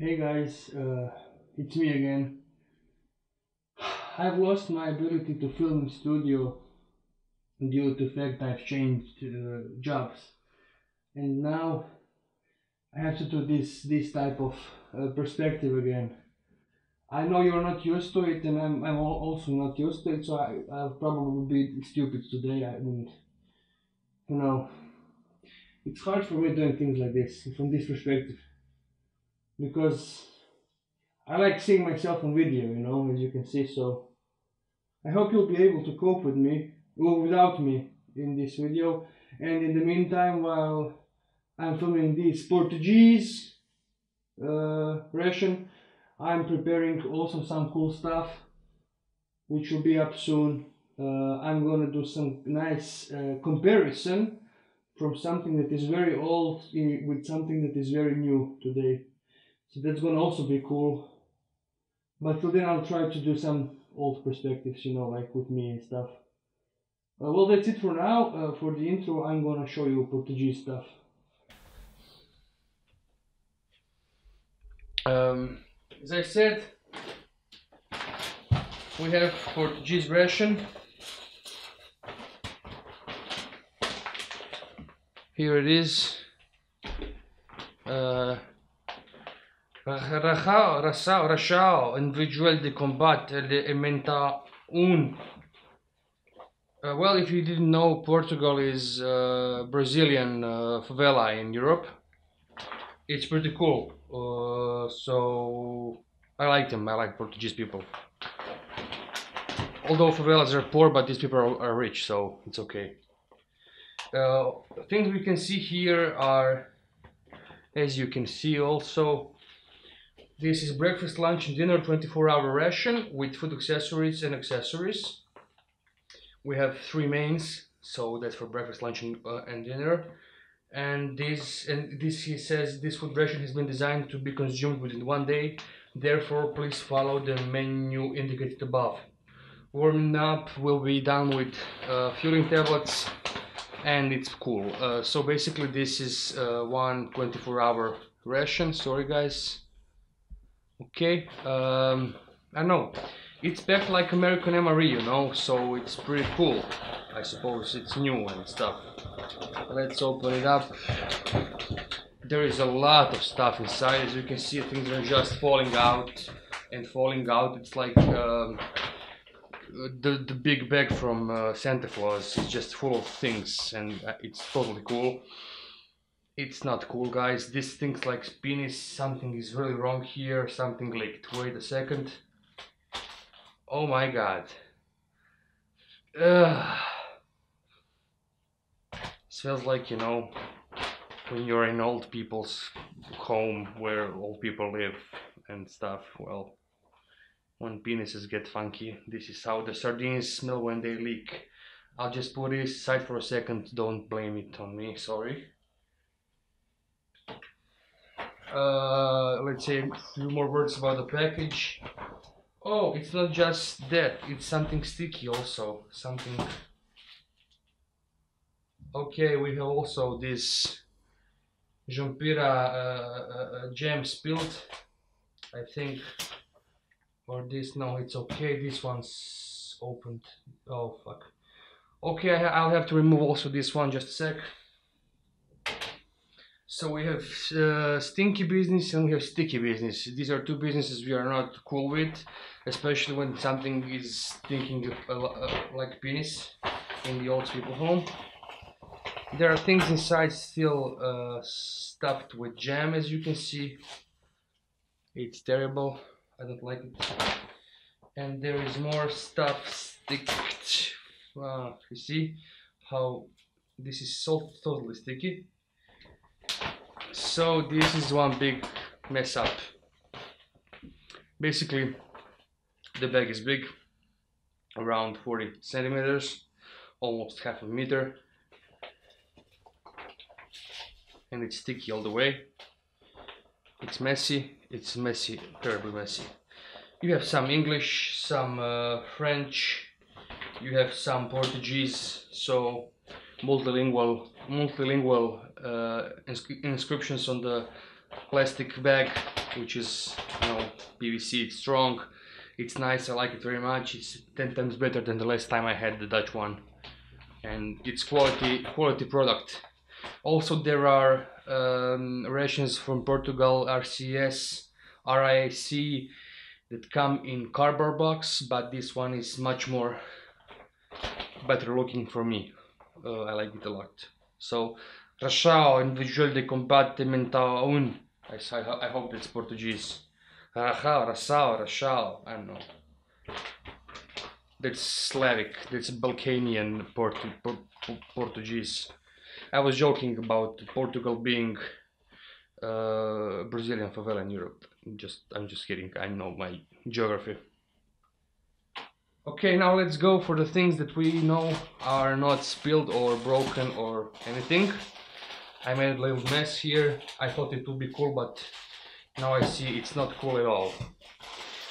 Hey guys, it's me again. I've lost my ability to film in studio due to the fact I've changed jobs, and now I have to do this type of perspective again. I know you're not used to it, and I'm also not used to it, so I'll probably be stupid today. I mean, you know, it's hard for me doing things like this from this perspective because I like seeing myself on video, as you can see. So I hope you'll be able to cope with me, or without me, in this video. And in the meantime, while I'm filming this Portuguese ration, I'm preparing also some cool stuff, which will be up soon. I'm gonna do some nice comparison from something that is very old with something that is very new today. So that's gonna also be cool. But till then, I'll try to do some old perspectives, like with me and stuff. Well, that's it for now. For the intro, I'm gonna show you Portuguese stuff. As I said, we have Portuguese ration. Here it is. Ration individual de combat elementa un. Well, if you didn't know, Portugal is Brazilian favela in Europe. It's pretty cool. So I like them. I like Portuguese people. Although favelas are poor, but these people are rich, so it's okay. Things we can see here are, as you can see also, this is breakfast, lunch and dinner 24-hour ration with food accessories and accessories. We have 3 mains, so that's for breakfast, lunch and dinner. And this he says this food ration has been designed to be consumed within 1 day. Therefore, please follow the menu indicated above. Warming up will be done with fueling tablets, and it's cool. So basically, this is one 24-hour ration. Sorry, guys. Okay. I know. It's packed like American MRE, so it's pretty cool. I suppose it's new and stuff. Let's open it up. There is a lot of stuff inside. As you can see, things are just falling out and falling out. It's like the big bag from Santa Claus is just full of things, and it's totally cool. It's not cool, guys. This thing's like penis. Something is really wrong here. Something leaked. Wait a second. Oh my god. Smells like, when you're in old people's home where old people live and stuff. Well, when penises get funky, this is how the sardines smell when they leak. I'll just put this aside for a second. Don't blame it on me, sorry. Let's say a few more words about the package. Oh, it's not just that, it's something sticky also, something. Okay, we have also this Jumpira jam spilled, I think, or this, no, it's okay, this one's opened. Oh fuck. Okay, I'll have to remove also this one, just a sec. So we have stinky business and we have sticky business. These are 2 businesses we are not cool with, especially when something is stinking like penis in the old people home. There are things inside still stuffed with jam, as you can see. It's terrible. I don't like it. And there is more stuff sticked. You see how this is so totally sticky. So this is one big mess up. Basically, the bag is big, around 40 centimeters, almost half a meter, and it's sticky all the way. It's messy, terribly messy. You have some English, some French, you have some Portuguese, so multilingual inscriptions on the plastic bag, which is, you know, PVC. It's strong, it's nice, I like it very much. It's 10 times better than the last time I had the Dutch one, and it's quality product. Also there are rations from Portugal, RCS, RIAC, that come in Combar box, but this one is much more better looking for me. I like it a lot. So Ration, individual de combattimento un. I hope that's Portuguese. Rachau, I don't know. That's Slavic, that's Balkanian Portuguese. I was joking about Portugal being Brazilian favela in Europe. I'm just kidding, I know my geography. Okay, now let's go for the things that we know are not spilled or broken or anything. I made a little mess here. I thought it would be cool, but now I see it's not cool at all.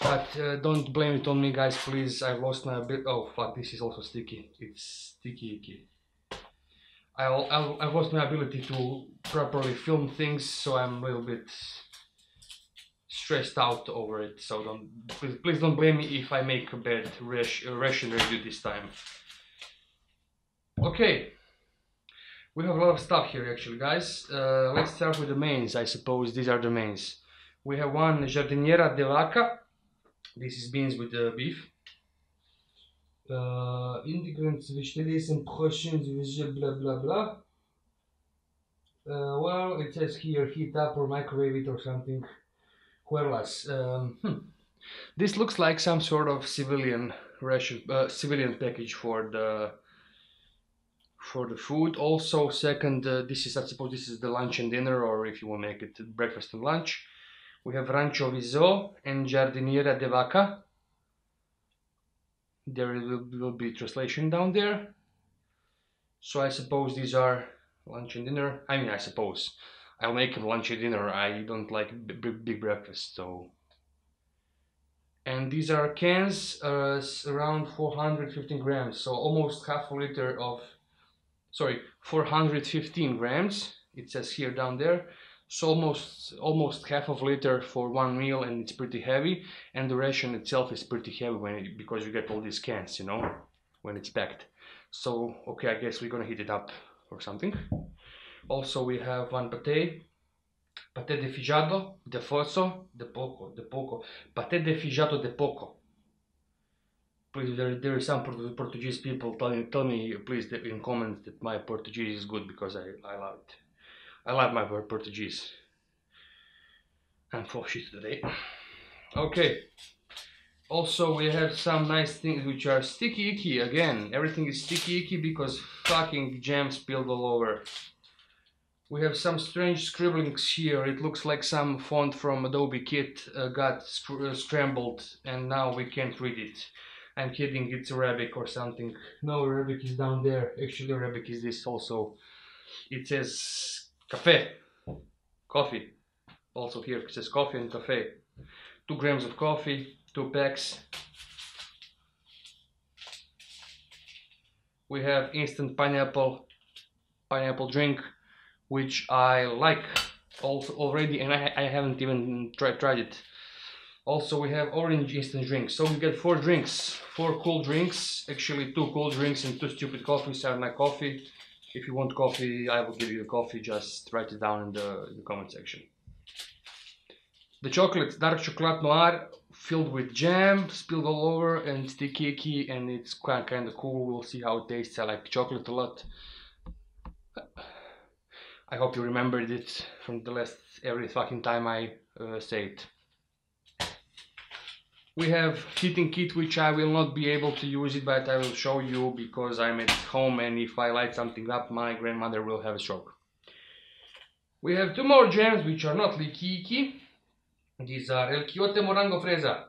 But don't blame it on me, guys, please. I lost my ability. Oh fuck, this is also sticky. It's sticky. I lost my ability to properly film things, so I'm a little bit stressed out over it. So please don't blame me if I make a bad ration review this time. Okay, we have a lot of stuff here actually, guys. Let's start with the mains. I suppose these are the mains. We have one giardiniera de vaca. This is beans with beef. Ingredients, vegetables and portions, blah blah blah. Well, it says here heat up or microwave it or something. Huerlas. This looks like some sort of civilian ration, civilian package for the food. Also, second, this is, I suppose this is the lunch and dinner, or if you want to make it breakfast and lunch. We have rancho viso and giardiniera de vaca. There will be translation down there. So I suppose these are lunch and dinner. I mean, I suppose. I'll make them lunch and dinner. I don't like big breakfast, so. And these are cans, around 415 grams, so almost half a liter of, sorry, 415 grams. It says here down there. So almost half of a liter for one meal, and it's pretty heavy. And the ration itself is pretty heavy because you get all these cans, you know, when it's packed. So okay, I guess we're gonna heat it up or something. Also, we have one pate de fijado de fosso de poco, pate de fijado de poco. Please, there is some Portuguese people tell me please in comments that my Portuguese is good, because I love it. I love my Portuguese. I'm full shit today. Okay. Also, we have some nice things which are sticky icky. Again, everything is sticky icky because fucking jam spilled all over. We have some strange scribblings here. It looks like some font from Adobe Kit got scrambled and now we can't read it. I'm kidding, it's Arabic or something. No, Arabic is down there. Actually, Arabic is this also. It says cafe, coffee. Also here it says coffee and cafe. 2 grams of coffee, 2 packs. We have instant pineapple drink, which I like also already, and I haven't even tried it. Also, we have orange instant drink. So we get 4 drinks, 4 cool drinks. Actually, 2 cool drinks and 2 stupid coffees are my coffee. If you want coffee, I will give you a coffee. Just write it down in the comment section. The chocolate, dark chocolate noir, filled with jam, spilled all over, and sticky icky, and it's kind of cool. We'll see how it tastes. I like chocolate a lot. I hope you remembered it from the last every fucking time I say it. We have heating kit, which I will not be able to use it, but I will show you because I'm at home, and if I light something up, my grandmother will have a stroke. We have 2 more jams which are not leaky icky. These are El Quiote Morango Fresa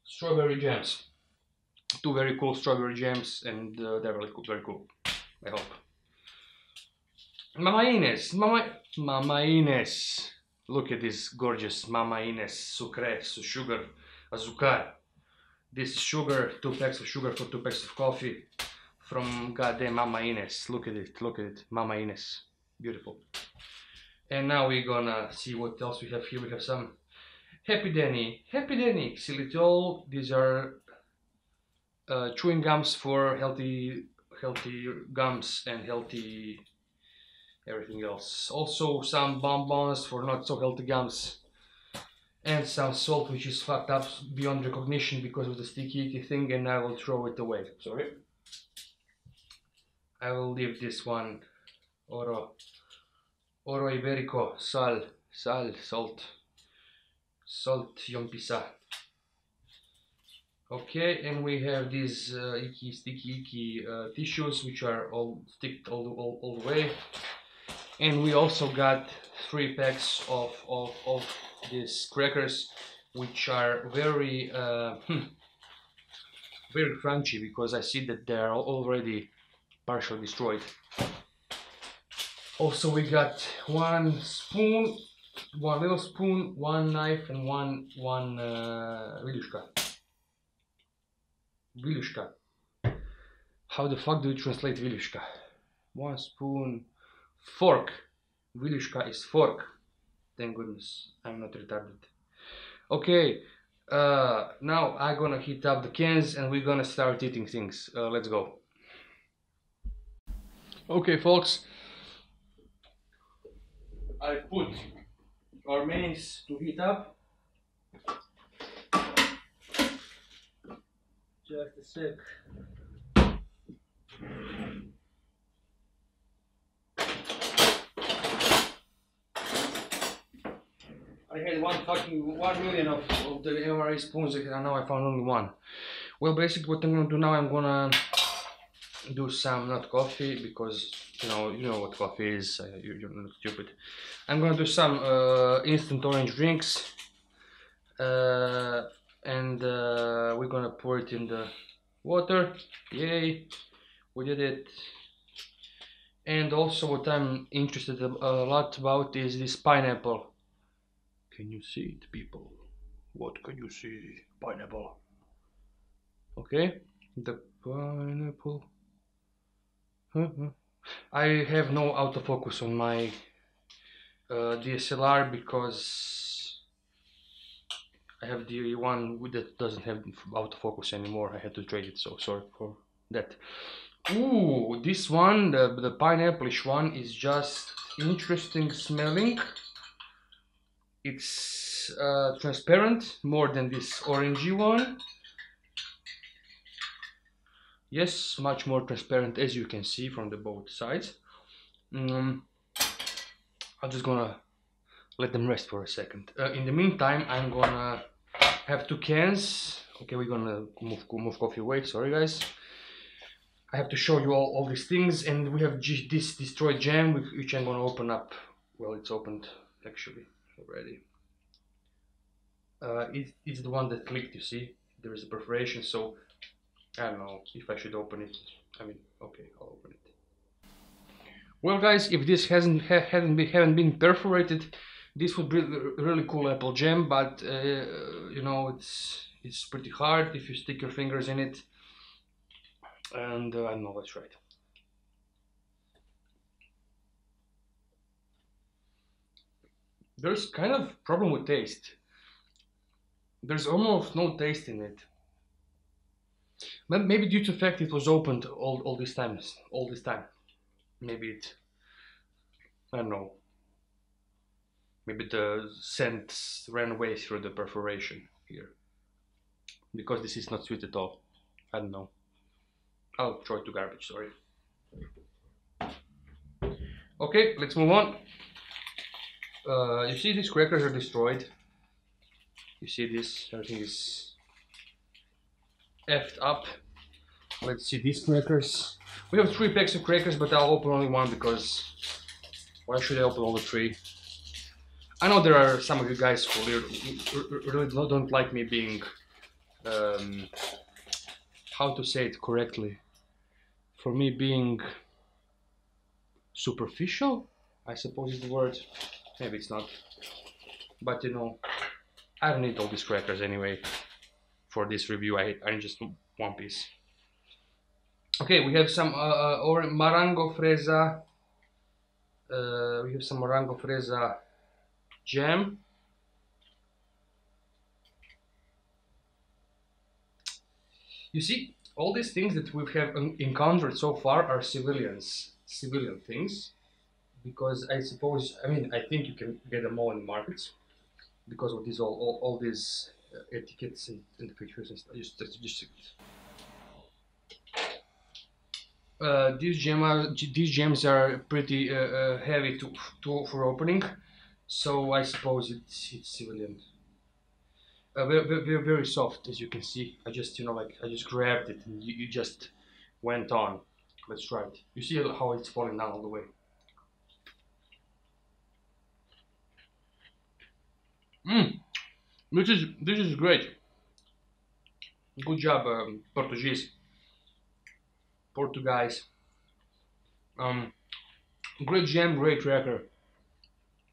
strawberry jams. 2 very cool strawberry jams, and they're really cool, very cool, I hope. Mama Ines. Look at this gorgeous Mama Ines sucre, sugar, azúcar. This sugar, 2 packs of sugar for 2 packs of coffee from goddamn Mama Ines. Look at it, Mama Ines. Beautiful. And now we're gonna see what else we have here. We have some Happy Denny, xylitol. These are chewing gums for healthy gums and healthy everything else. Also some bonbons for not so healthy gums. And some salt which is fucked up beyond recognition because of the sticky icky thing, and I will throw it away. Sorry. I will leave this one. Oro Iberico, salt, yompisa. Okay, and we have these sticky icky tissues which are all sticked all the way. And we also got 3 packs of these crackers, which are very very crunchy, because I see that they are already partially destroyed. Also, we got 1 spoon, 1 little spoon, 1 knife, and one Vilushka. How the fuck do you translate Vilushka? 1 spoon, fork. Vilushka is fork. Thank goodness I'm not retarded. Okay, now I'm gonna heat up the cans and we're gonna start eating things. Let's go. Okay, folks, I put our mains to heat up. Just a sec. I had 1 million of the MRE spoons, and now I found only 1. Well, basically what I'm gonna do now, I'm gonna do some, not coffee, because you know what coffee is, you're not stupid. I'm gonna do some instant orange drinks, and we're gonna pour it in the water. Yay, we did it. And also what I'm interested a lot about is this pineapple. Can you see it, people? What can you see? Pineapple. Okay, the pineapple. I have no autofocus on my DSLR because I have the one that doesn't have autofocus anymore. I had to trade it, so sorry for that. Ooh, this one, the pineapple-ish one, is just interesting smelling. It's transparent, more than this orangey one. Yes, much more transparent, as you can see from the both sides. I'm just gonna let them rest for a second. In the meantime, I'm gonna have 2 cans. Okay, we're gonna move coffee away. Sorry, guys. I have to show you all these things, and we have this destroyed jam, which I'm gonna open up. Well, it's opened actually already. It's the one that leaked. You see, there is a perforation, so I don't know if I should open it. I mean, okay, I'll open it. Well, guys, if this hadn't been perforated, this would be really cool apple jam. But you know, it's pretty hard if you stick your fingers in it. And I don't know, let's try it. There's kind of problem with taste. There's almost no taste in it. But maybe due to the fact it was opened all this time. Maybe it, I don't know. Maybe the scent ran away through the perforation here. Because this is not sweet at all. I don't know. I'll throw it to garbage, sorry. Okay, let's move on. You see, these crackers are destroyed. You see this, everything is effed up. Let's see these crackers. We have 3 packs of crackers, but I'll open only 1 because why should I open all the 3? I know there are some of you guys who really don't like me being, how to say it correctly, for me being superficial, I suppose is the word. Maybe it's not, but you know, I don't need all these crackers anyway for this review. I need just 1 piece. Okay, we have some Marango Fresa We have some morango fresa jam. You see, all these things that we have encountered so far are civilian things, because I suppose, I mean, I think you can get them all in markets because of these all these etiquettes and features and stuff. These gems are pretty heavy for opening, so I suppose it's civilian. Very soft, as you can see. I just I just grabbed it and you just went on. Let's try it. You see how it's falling down all the way. This is great. Good job, Portugese. Portugese. Great jam, great cracker.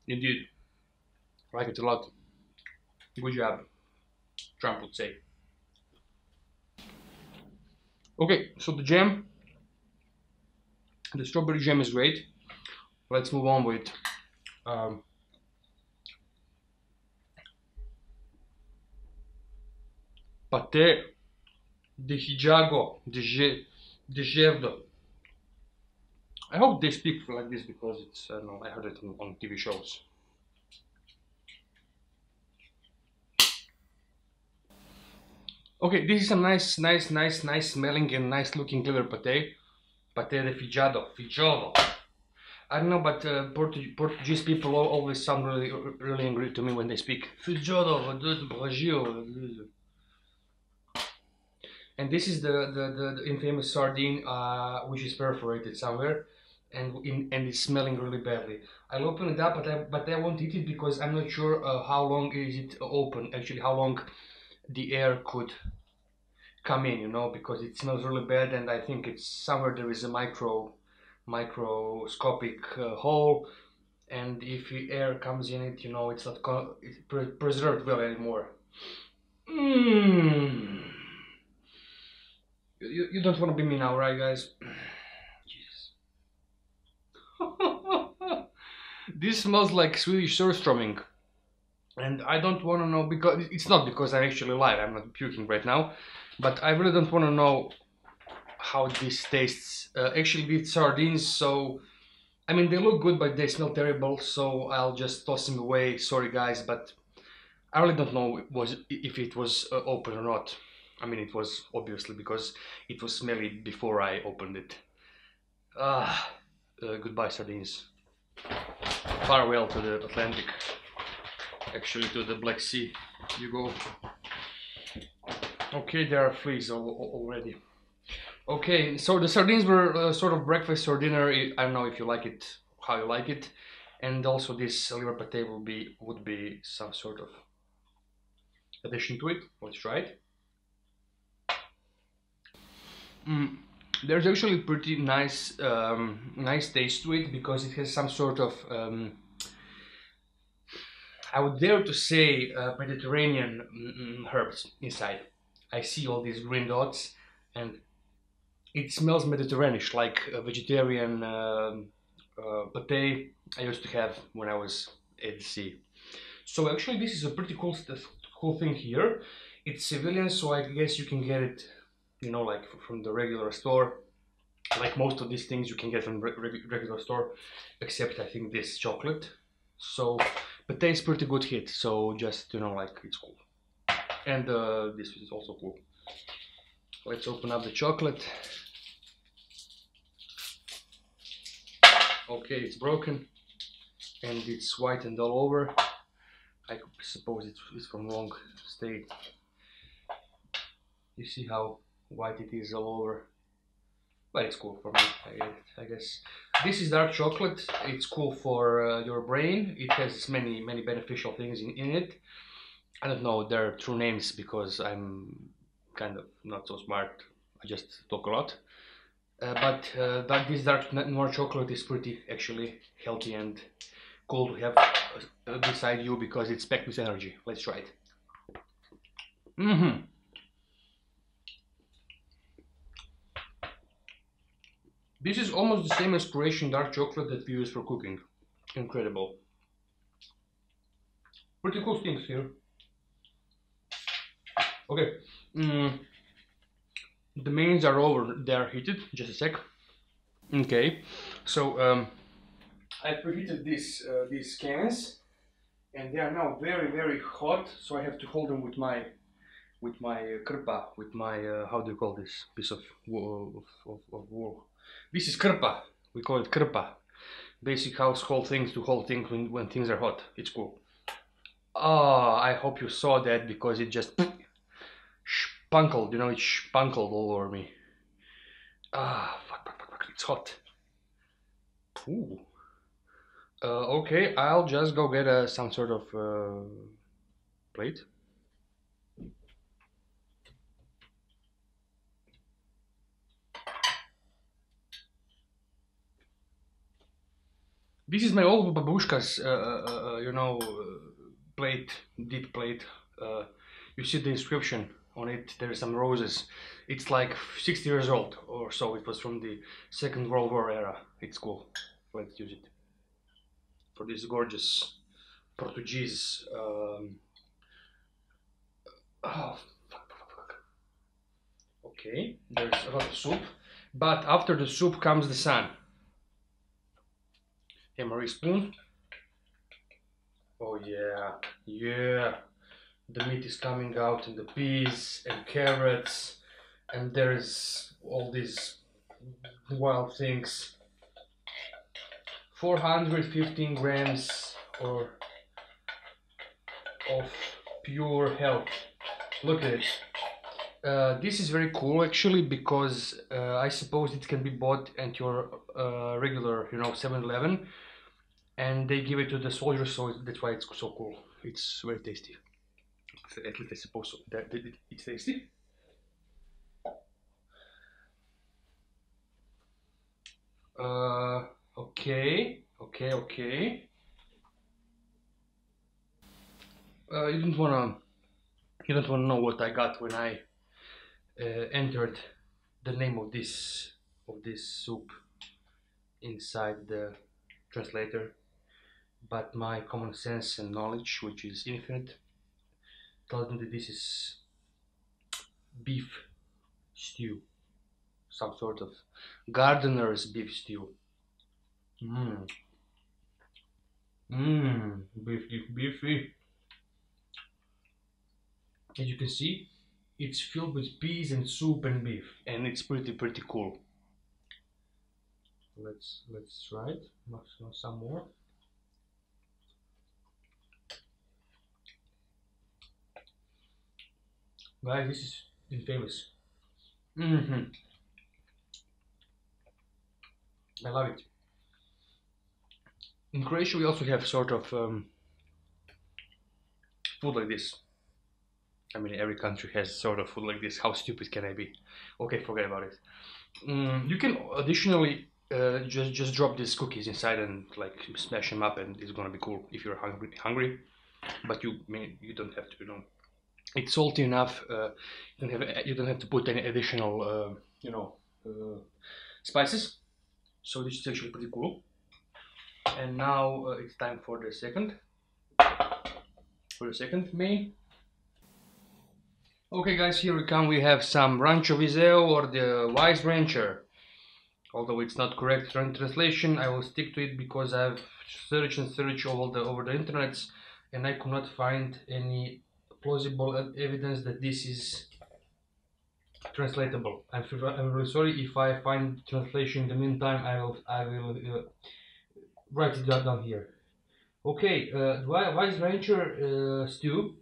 Indeed. Like it a lot. Good job, Trump would say. Okay, so the strawberry jam is great. Let's move on with pâté de hijago, de gerdo. I hope they speak like this because it's, I don't know, I heard it on TV shows. Okay, this is a nice smelling and nice looking clever pâté. Pâté de fijado. I don't know, but Portuguese people always sound really angry to me when they speak. Fijado, Brazil. And this is the infamous sardine, which is perforated somewhere, and it's smelling really badly. I'll open it up, but I won't eat it because I'm not sure how long is it open. Actually, how long the air could come in, because it smells really bad, and I think it's somewhere there is a microscopic hole, and if air comes in it, it's not preserved well anymore. You don't want to be me now, right, guys? Jesus. This smells like Swedish surströmming, and I don't want to know, because it's not because I'm actually alive. I'm not puking right now, but I really don't want to know how this tastes. Actually, these sardines, so I mean, they look good, but they smell terrible, so I'll just toss them away. Sorry, guys, but I really don't know if it was open or not. I mean, it was, obviously, because it was smelly before I opened it. Goodbye, sardines. Farewell to the Atlantic. Actually, to the Black Sea. You go. Okay, there are fleas already. Okay, so the sardines were sort of breakfast or dinner. I don't know if you like it, how you like it. And also this liver pate would be some sort of addition to it. Let's try it. There's actually pretty nice taste to it, because it has some sort of I would dare to say Mediterranean herbs inside. I see all these green dots, and it smells Mediterranean, like a vegetarian pate I used to have when I was at the sea. So actually this is a pretty cool thing here. It's civilian, so I guess you can get it, like from the regular store. Like most of these things you can get from regular store, except I think this chocolate. So, but tastes pretty good hit. So just like it's cool, and this is also cool. Let's open up the chocolate. Okay, it's broken and it's whitened all over. I suppose it's from wrong state. You see how white it is all over, but it's cool for me, I guess. This is dark chocolate. It's cool for your brain. It has many beneficial things in it. I don't know their true names because I'm kind of not so smart. I just talk a lot. But this dark noir chocolate is pretty actually healthy and cool to have beside you, because it's packed with energy. Let's try it. This is almost the same as Ration dark chocolate that we use for cooking. Incredible. Pretty cool things here. Okay. The mains are over. They are heated. Just a sec. Okay. So I preheated these cans, and they are now very hot. So I have to hold them with my krpa, with my how do you call this piece of wool? This is krpa. We call it krpa. Basic household things to hold things when things are hot. It's cool. Ah, I hope you saw that because it just spunkled. You know, it spunkled all over me. Ah, fuck. It's hot. Ooh. Okay, I'll just go get some sort of plate. This is my old babushka's, you know, plate, deep plate. You see the inscription on it. There are some roses. It's like 60 years old or so. It was from the Second World War era. It's cool. Let's use it for this gorgeous Portugese. Oh, fuck. Okay, there's a lot of soup, but after the soup comes the sun. MRE spoon. Oh yeah. The meat is coming out, and the peas and carrots, and there's all these wild things. 415 grams of pure health. Look at it. This is very cool actually, because I suppose it can be bought at your regular, you know, 7-Eleven, and they give it to the soldiers, so that's why it's so cool. It's very tasty. At least I suppose so. It's tasty. Okay. You don't wanna know what I got when I entered the name of this soup inside the translator, but my common sense and knowledge, which is infinite, tells me that this is beef stew, some sort of gardener's beef stew. Beefy. As you can see, it's filled with peas and soup and beef, and it's pretty cool. Let's try it. Some more. Guys, this is infamous. I love it. In Croatia, we also have sort of food like this. I mean, every country has sort of food like this. How stupid can I be? Okay, forget about it. You can additionally just drop these cookies inside and like smash them up, and it's gonna be cool if you're hungry. But you don't have to, you know. It's salty enough. You don't have to put any additional, you know, spices. So this is actually pretty cool. And now it's time for the second main. Okay guys, here we come. We have some Rancho Viseo, or the Wise Rancher. Although it's not correct translation, I will stick to it because I've searched over the internets, and I could not find any plausible evidence that this is translatable. I'm really sorry. If I find translation in the meantime, I will write it down here. Okay, Wise Rancher stew,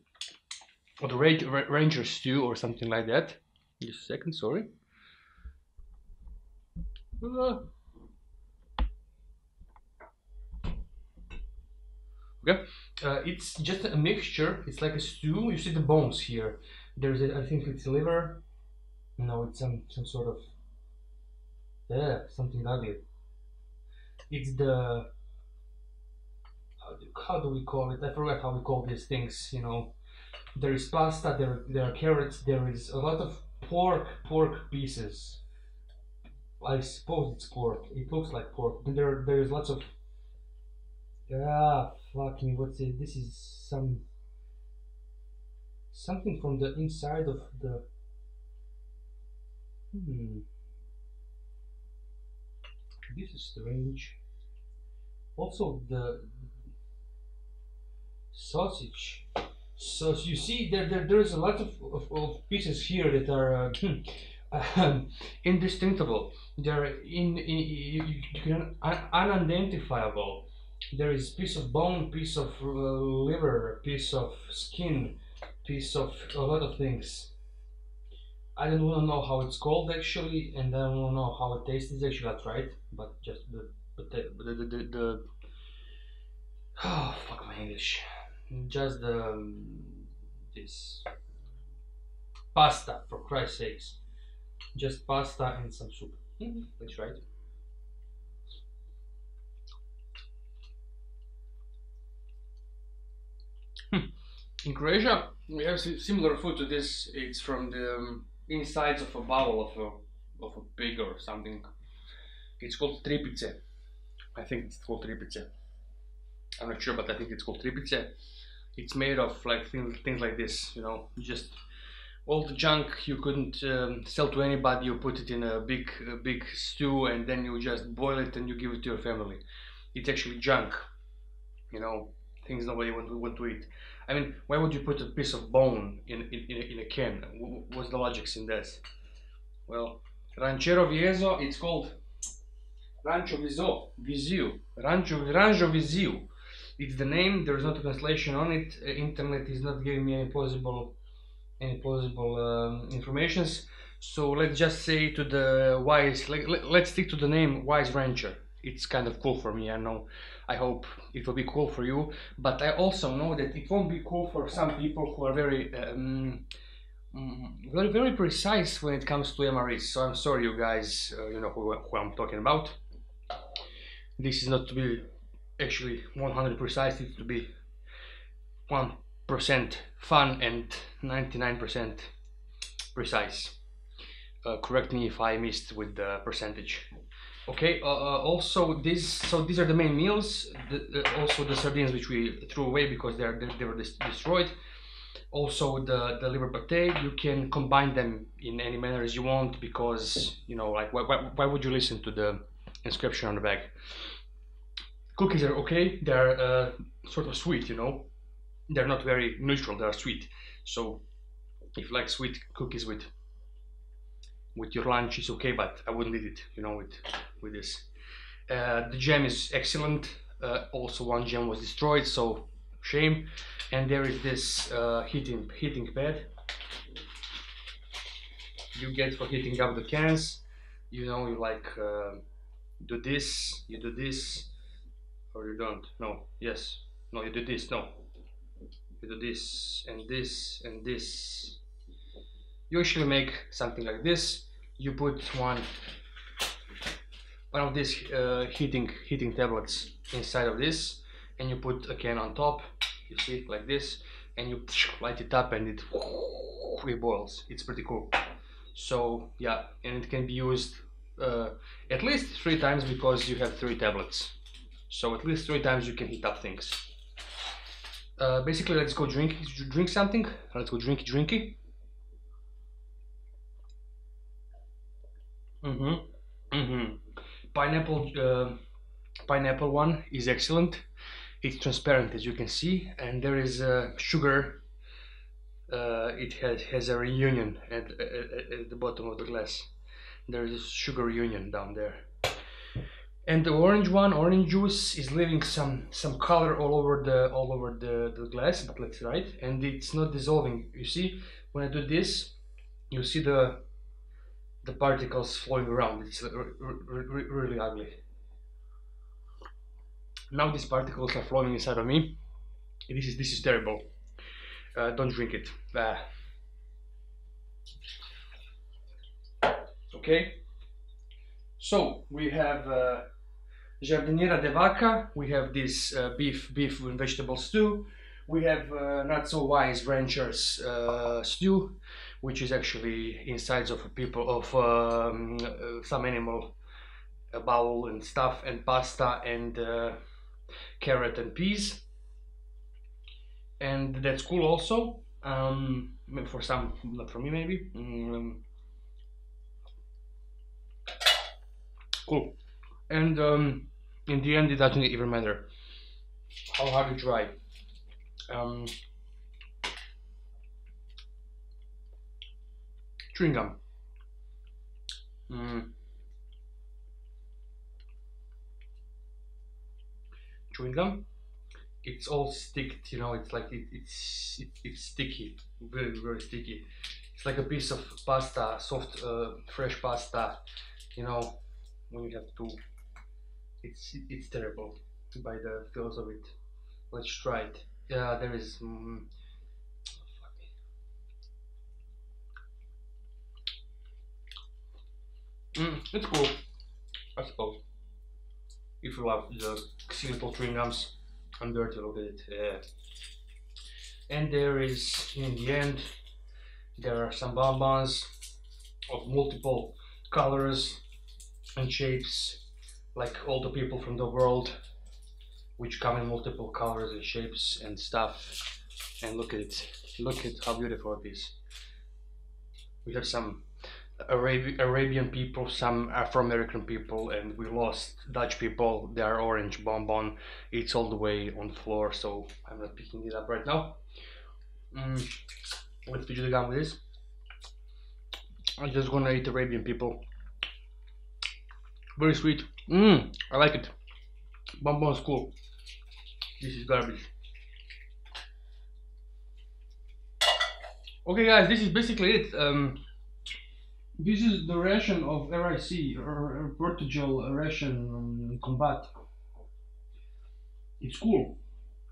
or the Ranger stew, or something like that. Just a second, sorry. Okay, it's just a mixture. It's like a stew. You see the bones here. There's I think it's liver. No, it's some sort of something ugly. It's the how do we call it? I forgot how we call these things. You know, there is pasta. There are carrots. There is a lot of pork pieces. I suppose it's pork. It looks like pork. There's lots of. Ah, fuck me. What's it? This is something from the inside of the. This is strange. Also the sausage. So you see, there's a lot of pieces here that are indistinguishable. They're unidentifiable. There is piece of bone, piece of liver, piece of skin, piece of a lot of things. I don't want to know how it's called actually, and I don't want to know how it tastes actually. I tried, but just the oh fuck my English. Just this pasta, for Christ's sakes. Just pasta and some soup. Let's try it. In Croatia, we have similar food to this. It's from the insides of a bowel of a pig or something. It's called tripice. I think it's called tripice. I'm not sure, but I think it's called tripice. It's made of like things like this, you know, just all the junk you couldn't sell to anybody. You put it in a big stew, and then you just boil it and you give it to your family. It's actually junk, you know, things nobody want to eat. I mean, why would you put a piece of bone in a can? What's the logic in this? Well, Ranchero Viezo, it's called Rancho Viziu. Rancho Viziu. It's the name. There is no translation on it. Internet is not giving me any plausible informations. So let's just say to the wise. Let's stick to the name Wise Rancher. It's kind of cool for me. I know. I hope it will be cool for you. But I also know that it won't be cool for some people who are very precise when it comes to MREs. So I'm sorry, you guys. You know who I'm talking about. This is not to be actually 100 precise. It's to be 1% fun and 99% precise. Correct me if I missed with the percentage. Okay. Also, these are the main meals. Also the sardines, which we threw away because they were destroyed. Also the liver pate. You can combine them in any manner as you want, because you know, like why would you listen to the inscription on the bag? Cookies are okay. They're sort of sweet, you know. They're not very neutral. They are sweet. So if you like sweet cookies with your lunch, it's okay. But I wouldn't eat it, you know, with this. The jam is excellent. Also, one jam was destroyed, so shame. And there is this heating pad you get for heating up the cans. You know, you like do this, you do this. Or you don't? No. Yes. No, you do this. No. You do this and this and this. You usually make something like this. You put one of these heating tablets inside of this, and you put a can on top. You see, like this, and you light it up, and it boils. It's pretty cool. So yeah, and it can be used at least 3 times because you have 3 tablets. So at least 3 times you can heat up things. Basically, let's go drink something. Let's go drinky. Pineapple one is excellent. It's transparent, as you can see, and there is sugar. It has a reunion at the bottom of the glass. There is a sugar reunion down there. And the orange one, orange juice, is leaving some color all over the glass. But let's try it, and it's not dissolving. You see, when I do this, you see the particles flowing around. It's really ugly. Now these particles are flowing inside of me. This is terrible. Don't drink it. Okay. So we have Giardiniera de Vaca. We have this beef and vegetable stew. We have not so wise ranchers stew. which is actually insides of some animal, a bowl and stuff, and pasta and carrot and peas, and that's cool also. Maybe for some, not for me maybe. Cool. And in the end, it doesn't even matter how hard you try. Chewing gum. Chewing gum. It's all sticked, you know. It's like it's sticky, very very sticky. It's like a piece of pasta, soft, fresh pasta. You know, when you have to. It's terrible by the feels of it. Let's try it. Yeah, there is. It's cool, I suppose. If you love the simple chewing gums and dirty, look at it. And there is, in the end, there are some bonbons of multiple colors and shapes, like all the people from the world, which come in multiple colors and shapes and stuff. And look at it. Look at how beautiful it is. We have some Arabian people, some Afro-American people, and we lost Dutch people. They are orange bonbon. It's all the way on the floor, so I'm not picking it up right now. Let's finish the gum with this. I'm just gonna eat Arabian people. Very sweet. I like it. Bonbon is cool. This is garbage. Okay guys, this is basically it. This is the ration of RIC, or Portugal ration Combat. It's cool.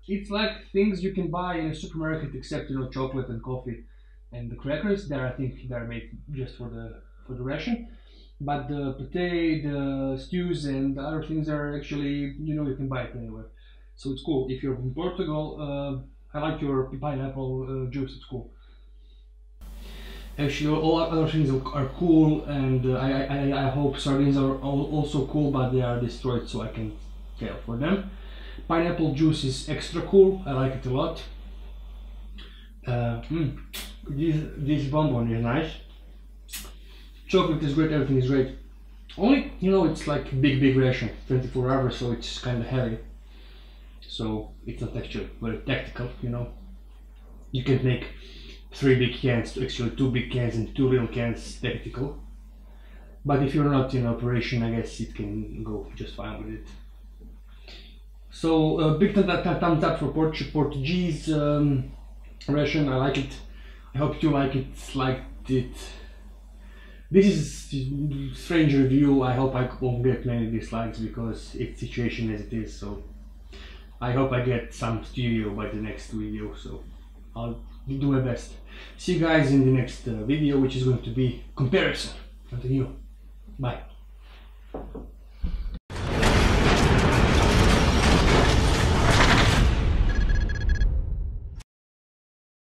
It's like things you can buy in a supermarket, except, you know, chocolate and coffee and the crackers. There, I think they're made just for the ration. But the pate, the stews and the other things are actually, you know, you can buy it anywhere. So it's cool. If you're in Portugal, I like your pineapple juice. It's cool. Actually, all other things are cool, and I hope sardines are also cool, but they are destroyed, so I can care for them. Pineapple juice is extra cool. I like it a lot. This bonbon is nice. Chocolate is great. Everything is great. Only, you know, it's like big ration, 24 hours, so it's kind of heavy. So it's not actually very tactical, you know. You can make 3 big cans, actually 2 big cans and 2 little cans tactical. But if you're not in operation, I guess it can go just fine with it. So big thumbs up for Portuguese ration. I like it. I hope you liked it. This is a strange review. I hope I won't get many dislikes because it's situation as it is. So I hope I get some studio by the next video. So I'll do my best. See you guys in the next video, which is going to be comparison. Continue. Bye.